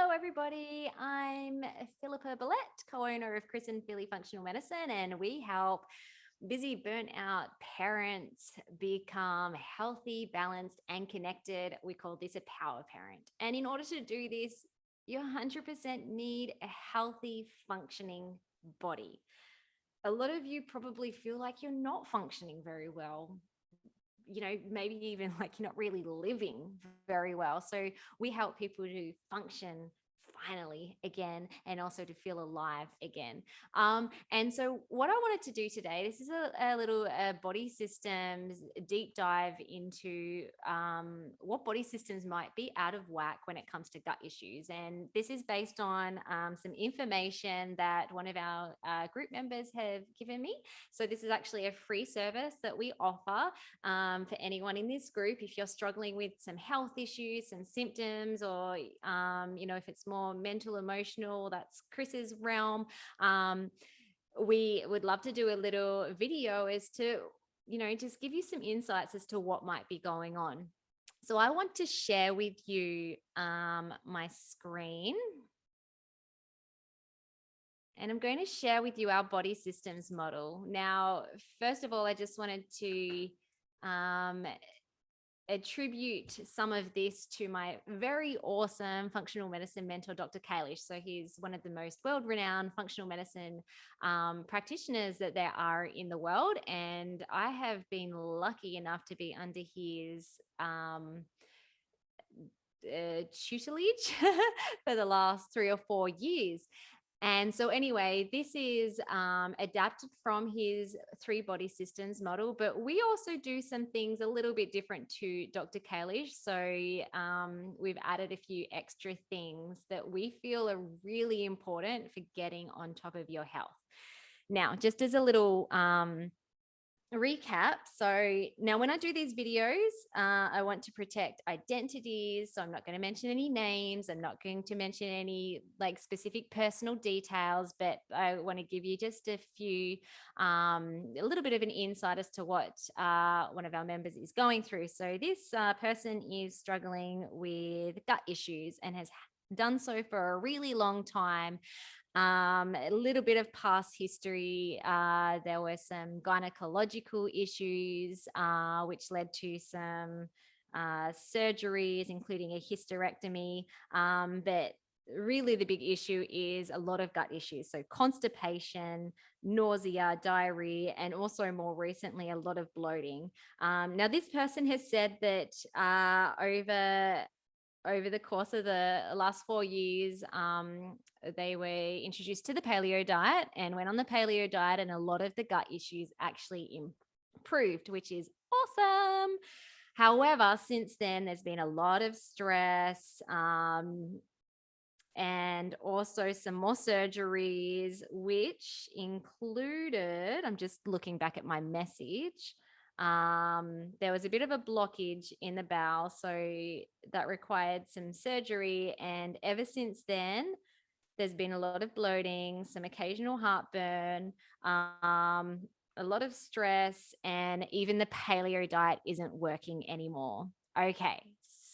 Hello, everybody. I'm Filipa Bellette, co-owner of Chris and Philly Functional Medicine, and we help busy, burnt out parents become healthy, balanced, and connected. We call this a power parent. And in order to do this, you 100% need a healthy, functioning body. A lot of you probably feel like you're not functioning very well, maybe even like you're not really living very well. So we help people to function finally again, and also to feel alive again. And so what I wanted to do today, this is a little body systems deep dive into what body systems might be out of whack when it comes to gut issues. And this is based on some information that one of our group members have given me. So this is actually a free service that we offer for anyone in this group. If you're struggling with some health issues, some symptoms, or if it's more mental, emotional, that's Chris's realm. We would love to do a little video as to, just give you some insights as to what might be going on. So I want to share with you my screen. And I'm going to share with you our body systems model. Now, first of all, I just wanted to attribute some of this to my very awesome functional medicine mentor, Dr. Kalish. So he's one of the most world-renowned functional medicine practitioners that there are in the world. And I have been lucky enough to be under his tutelage for the last 3 or 4 years. And so anyway, this is adapted from his 3 body systems model, but we also do some things a little bit different to Dr. Kalish. So we've added a few extra things that we feel are really important for getting on top of your health. Now, just as a little recap. So now when I do these videos, I want to protect identities. So I'm not going to mention any names. I'm not going to mention any like specific personal details, but I want to give you just a few, a little bit of an insight as to what one of our members is going through. So this person is struggling with gut issues and has done so for a really long time. A little bit of past history. There were some gynecological issues, which led to some surgeries, including a hysterectomy. But really the big issue is a lot of gut issues. So constipation, nausea, diarrhea, and also more recently, a lot of bloating. Now, this person has said that over the course of the last 4 years, they were introduced to the paleo diet and went on the paleo diet, and a lot of the gut issues actually improved, which is awesome. However, since then, there's been a lot of stress and also some more surgeries, which included, I'm just looking back at my message, there was a bit of a blockage in the bowel, so that required some surgery. And ever since then, there's been a lot of bloating, some occasional heartburn, a lot of stress, and even the paleo diet isn't working anymore. Okay,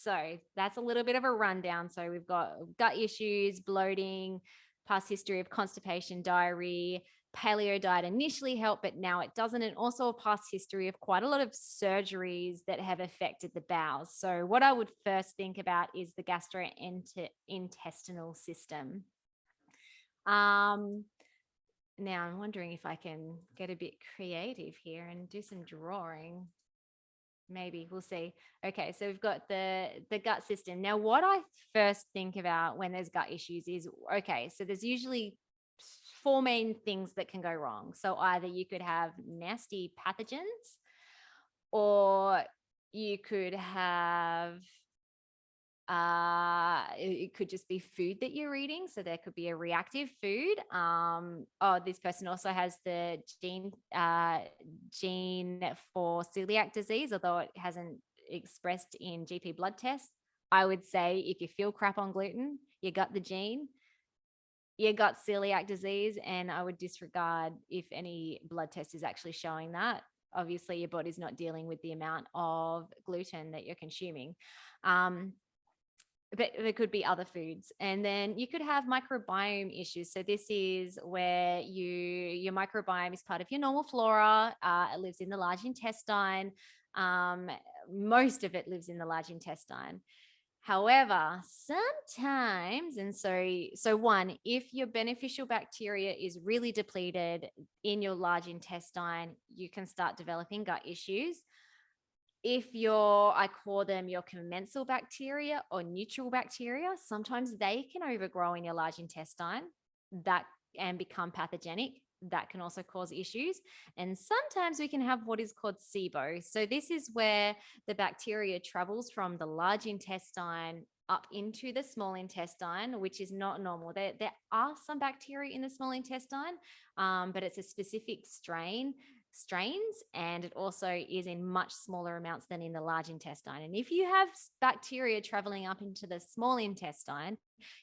so that's a little bit of a rundown. So we've got gut issues, bloating, past history of constipation, diarrhea. Paleo diet initially helped, but now it doesn't. And also a past history of quite a lot of surgeries that have affected the bowels. So what I would first think about is the gastrointestinal system. Now I'm wondering if I can get a bit creative here and do some drawing. Maybe we'll see. Okay, so we've got the gut system. Now, what I first think about when there's gut issues is, okay, so there's usually 4 main things that can go wrong. So either you could have nasty pathogens, or you could have it could just be food that you're eating. So there could be a reactive food. This person also has the gene for celiac disease, although it hasn't expressed in GP blood tests. I would say if you feel crap on gluten, you got the gene, you got celiac disease, and I would disregard if any blood test is actually showing that. Obviously, your body's not dealing with the amount of gluten that you're consuming. but there could be other foods. And then you could have microbiome issues. So this is where your microbiome is part of your normal flora. It lives in the large intestine. Um, Most of it lives in the large intestine. However, sometimes, and so one, if your beneficial bacteria is really depleted in your large intestine, you can start developing gut issues. If I call them your commensal bacteria or neutral bacteria, sometimes they can overgrow in your large intestine that and become pathogenic. That can also cause issues. And sometimes we can have what is called SIBO. So this is where the bacteria travels from the large intestine up into the small intestine, which is not normal. There are some bacteria in the small intestine, but it's a specific strains, and it also is in much smaller amounts than in the large intestine. And if you have bacteria traveling up into the small intestine,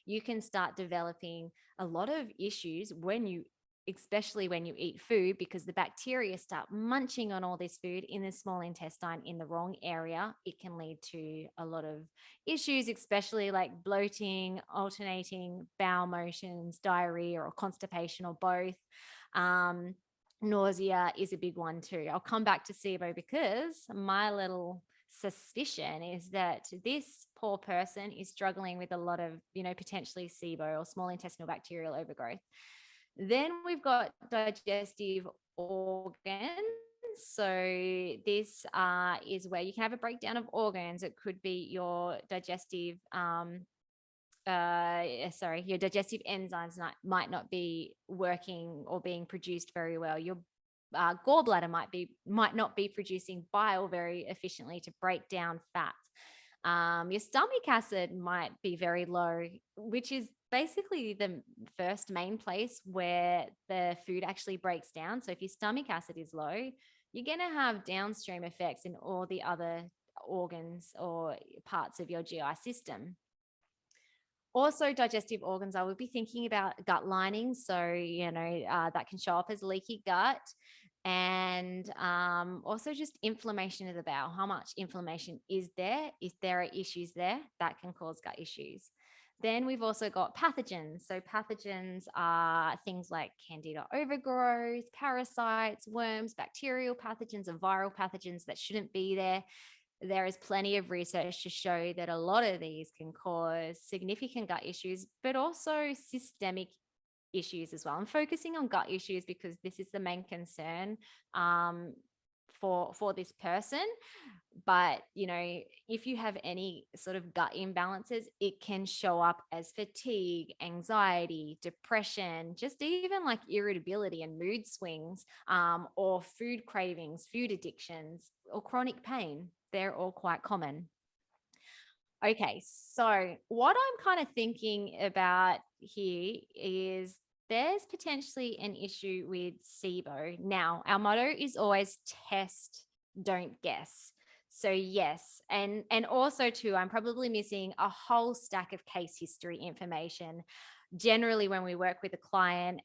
you can start developing a lot of issues especially when you eat food, because the bacteria start munching on all this food in the small intestine in the wrong area. It can lead to a lot of issues, especially like bloating, alternating bowel motions, diarrhea, or constipation, or both. Nausea is a big one too. I'll come back to SIBO because my little suspicion is that this poor person is struggling with a lot of, potentially SIBO or small intestinal bacterial overgrowth. Then we've got digestive organs. So this is where you can have a breakdown of organs. It could be your digestive your digestive enzymes might not be working or being produced very well. Your gallbladder might not be producing bile very efficiently to break down fats. Your stomach acid might be very low, which is basically the first main place where the food actually breaks down. So if your stomach acid is low, you're going to have downstream effects in all the other organs or parts of your GI system. Also, digestive organs, I would be thinking about gut lining. So, that can show up as leaky gut. And also just inflammation of the bowel. How much inflammation is there? If there are issues there, that can cause gut issues. Then we've also got pathogens. So pathogens are things like candida overgrowth, parasites, worms, bacterial pathogens, and viral pathogens that shouldn't be there. There is plenty of research to show that a lot of these can cause significant gut issues, but also systemic issues as well. I'm focusing on gut issues because this is the main concern for this person. But, if you have any sort of gut imbalances, it can show up as fatigue, anxiety, depression, just even like irritability and mood swings, or food cravings, food addictions, or chronic pain. They're all quite common. Okay, so what I'm kind of thinking about here is there's potentially an issue with SIBO. Now, our motto is always test, don't guess. So yes, and also too, I'm probably missing a whole stack of case history information. Generally, when we work with a client,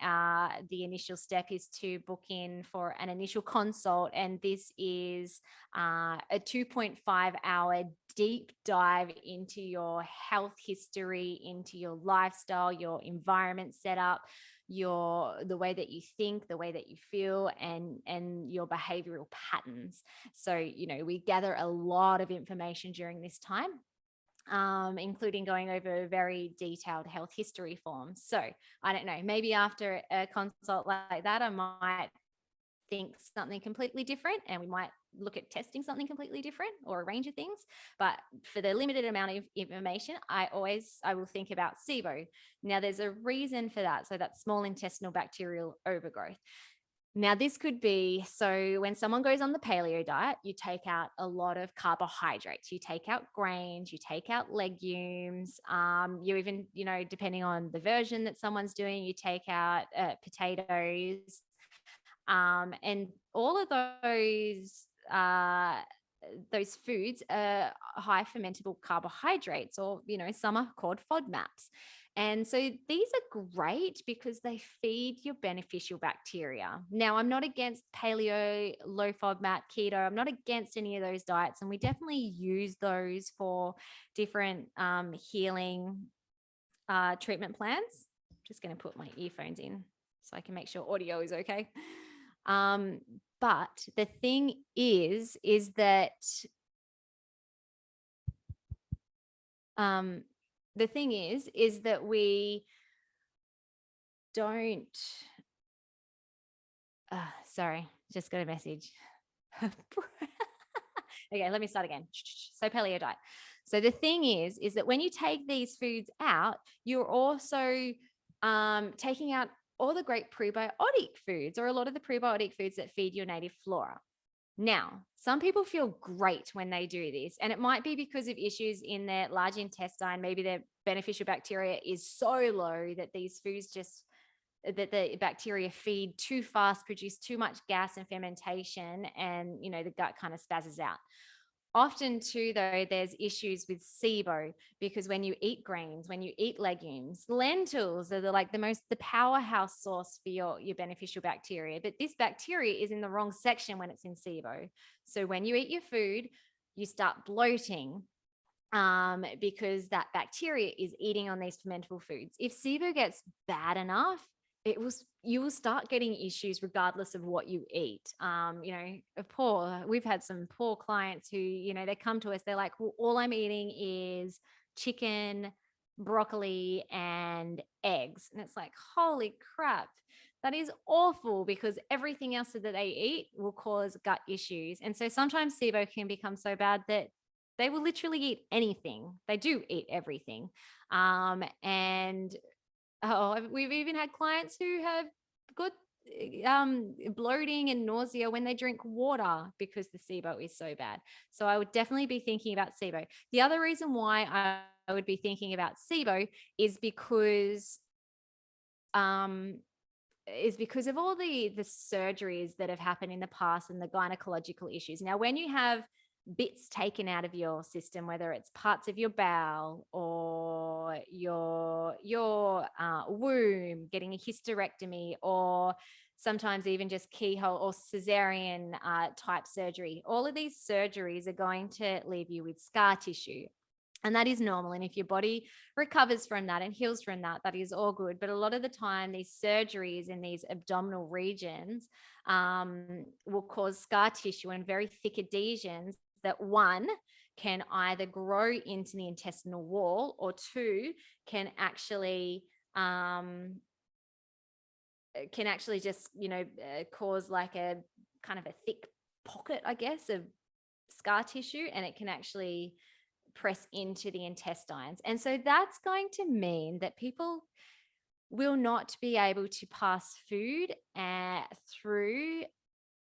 the initial step is to book in for an initial consult, and this is a 2.5-hour deep dive into your health history, into your lifestyle, your environment setup, the way that you think, the way that you feel, and your behavioral patterns. So, we gather a lot of information during this time, including going over very detailed health history forms. So I don't know, maybe after a consult like that, I might think something completely different, and we might look at testing something completely different, or a range of things. But for the limited amount of information, I will think about SIBO. Now, there's a reason for that. So that's small intestinal bacterial overgrowth. Now, this could be, so when someone goes on the paleo diet, you take out a lot of carbohydrates, you take out grains, you take out legumes, you even, depending on the version that someone's doing, you take out potatoes. And all of those those foods are high fermentable carbohydrates, or, some are called FODMAPs. And so these are great because they feed your beneficial bacteria. Now, I'm not against paleo, low FODMAP, keto. I'm not against any of those diets. And we definitely use those for different healing treatment plans. Just going to put my earphones in so I can make sure audio is okay. But the thing is that we don't. Sorry, just got a message. Okay, let me start again. So paleo diet. So the thing is that when you take these foods out, you're also taking out all the great prebiotic foods, or a lot of the prebiotic foods that feed your native flora. Now, some people feel great when they do this, and it might be because of issues in their large intestine. Maybe their beneficial bacteria is so low that these foods that the bacteria feed too fast, produce too much gas and fermentation, and the gut kind of spazzes out. Often too, though, there's issues with SIBO, because when you eat grains, when you eat legumes, lentils are the powerhouse source for your beneficial bacteria. But this bacteria is in the wrong section when it's in SIBO. So when you eat your food, you start bloating, because that bacteria is eating on these fermentable foods. If SIBO gets bad enough, you will start getting issues regardless of what you eat. We've had some poor clients who, they come to us, they're like, well, all I'm eating is chicken, broccoli, and eggs. And it's like, holy crap, that is awful, because everything else that they eat will cause gut issues. And so sometimes SIBO can become so bad that they will literally eat anything. They do eat everything. We've even had clients who have got bloating and nausea when they drink water because the SIBO is so bad. So I would definitely be thinking about SIBO. The other reason why I would be thinking about SIBO is because of all the surgeries that have happened in the past and the gynecological issues. Now, when you have bits taken out of your system, whether it's parts of your bowel or your womb, getting a hysterectomy, or sometimes even just keyhole or cesarean type surgery, all of these surgeries are going to leave you with scar tissue. And that is normal. And if your body recovers from that and heals from that, that is all good. But a lot of the time, these surgeries in these abdominal regions will cause scar tissue and very thick adhesions that, one, can either grow into the intestinal wall, or two, can actually just, cause like a kind of a thick pocket, I guess, of scar tissue, and it can actually press into the intestines. And so that's going to mean that people will not be able to pass food through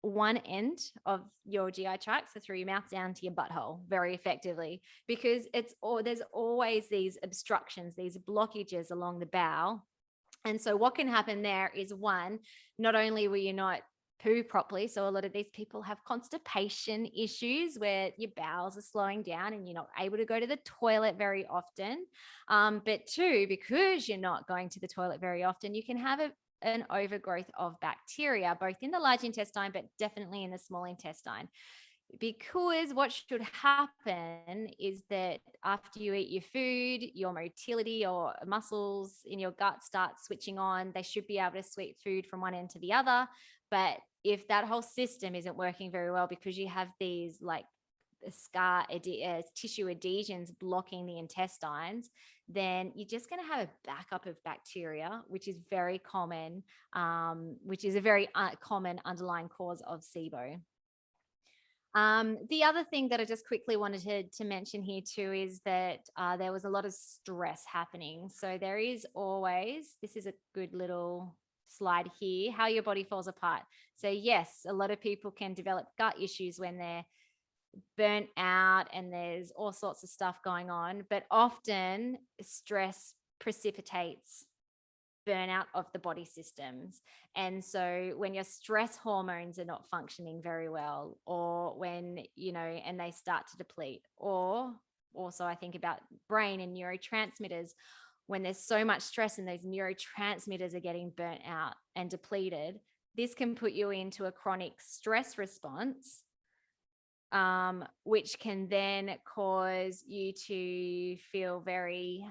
one end of your GI tract, so through your mouth down to your butthole, very effectively, because there's always these obstructions, these blockages along the bowel. And so what can happen there is, one, not only will you not poo properly, so a lot of these people have constipation issues where your bowels are slowing down and you're not able to go to the toilet very often. But two, because you're not going to the toilet very often, you can have an overgrowth of bacteria, both in the large intestine, but definitely in the small intestine. Because what should happen is that after you eat your food, your motility or muscles in your gut start switching on. They should be able to sweep food from one end to the other. But if that whole system isn't working very well, because you have these like tissue adhesions blocking the intestines, then you're just going to have a backup of bacteria, which is very common, which is a very common underlying cause of SIBO. The other thing that I just quickly wanted to mention here too is that there was a lot of stress happening. So there is always, this is a good little slide here, how your body falls apart. So yes, a lot of people can develop gut issues when they're burnt out and there's all sorts of stuff going on, but often stress precipitates burnout of the body systems. And so when your stress hormones are not functioning very well, or when, and they start to deplete, or also I think about brain and neurotransmitters, when there's so much stress and those neurotransmitters are getting burnt out and depleted, this can put you into a chronic stress response, which can then cause you to feel very,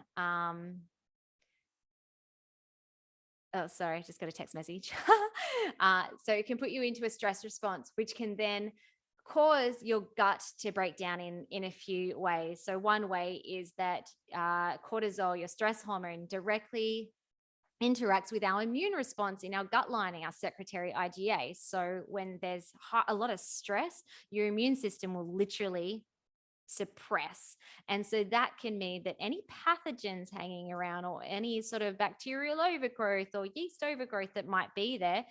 oh, sorry, I just got a text message. So it can put you into a stress response, which can then cause your gut to break down in a few ways. So one way is that cortisol, your stress hormone, directly interacts with our immune response in our gut lining, our secretory IgA. So when there's a lot of stress, your immune system will literally suppress. And so that can mean that any pathogens hanging around, or any sort of bacterial overgrowth or yeast overgrowth that might be there,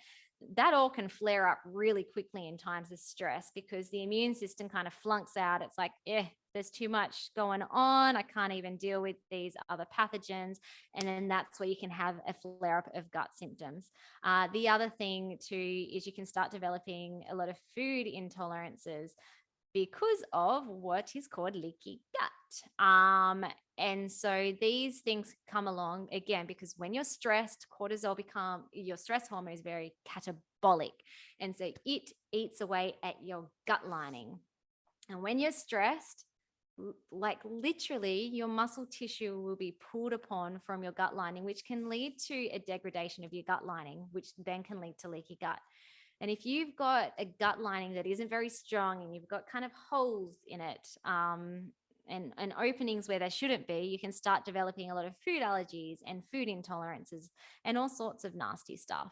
that all can flare up really quickly in times of stress, because the immune system kind of flunks out. It's like, there's too much going on. I can't even deal with these other pathogens. And then that's where you can have a flare up of gut symptoms. The other thing too is you can start developing a lot of food intolerances because of what is called leaky gut. And so these things come along again, because when you're stressed, your stress hormone is very catabolic. And so it eats away at your gut lining. And when you're stressed, like literally your muscle tissue will be pulled upon from your gut lining, which can lead to a degradation of your gut lining, which then can lead to leaky gut. And if you've got a gut lining that isn't very strong, and you've got kind of holes in it, and openings where there shouldn't be, you can start developing a lot of food allergies and food intolerances and all sorts of nasty stuff.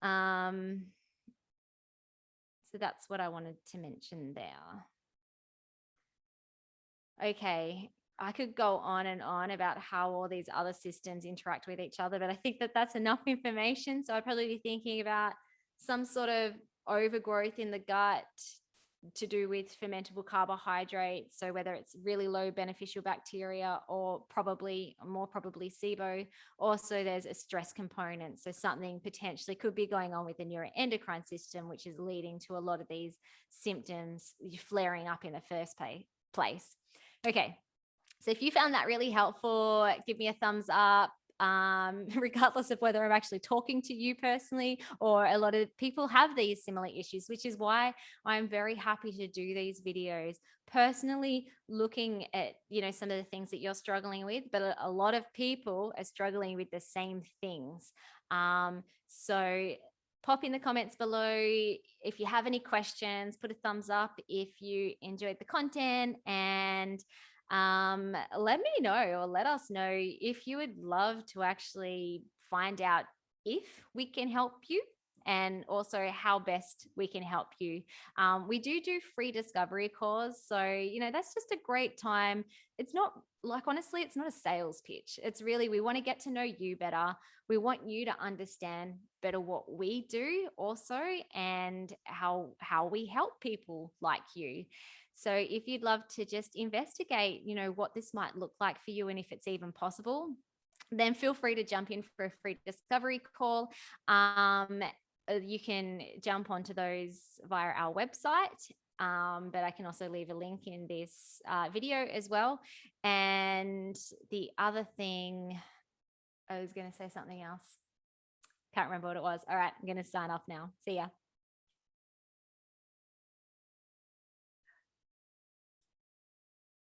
So that's what I wanted to mention there. Okay, I could go on and on about how all these other systems interact with each other, but I think that that's enough information. So I'd probably be thinking about some sort of overgrowth in the gut to do with fermentable carbohydrates. So whether it's really low beneficial bacteria, or more probably SIBO. Also, there's a stress component. So something potentially could be going on with the neuroendocrine system, which is leading to a lot of these symptoms flaring up in the first place. Okay. So if you found that really helpful, give me a thumbs up. Regardless of whether I'm actually talking to you personally, or a lot of people have these similar issues, which is why I'm very happy to do these videos, personally looking at, some of the things that you're struggling with, but a lot of people are struggling with the same things. So pop in the comments below if you have any questions, put a thumbs up if you enjoyed the content, and let me know, or let us know if you would love to actually find out if we can help you, and also how best we can help you. We do free discovery calls. So, that's just a great time. It's not like, honestly, it's not a sales pitch. It's really, we want to get to know you better. We want you to understand better what we do also, and how we help people like you. So if you'd love to just investigate, what this might look like for you, and if it's even possible, then feel free to jump in for a free discovery call. You can jump onto those via our website, but I can also leave a link in this video as well. And the other thing, I was going to say something else. Can't remember what it was. All right, I'm going to sign off now. See ya.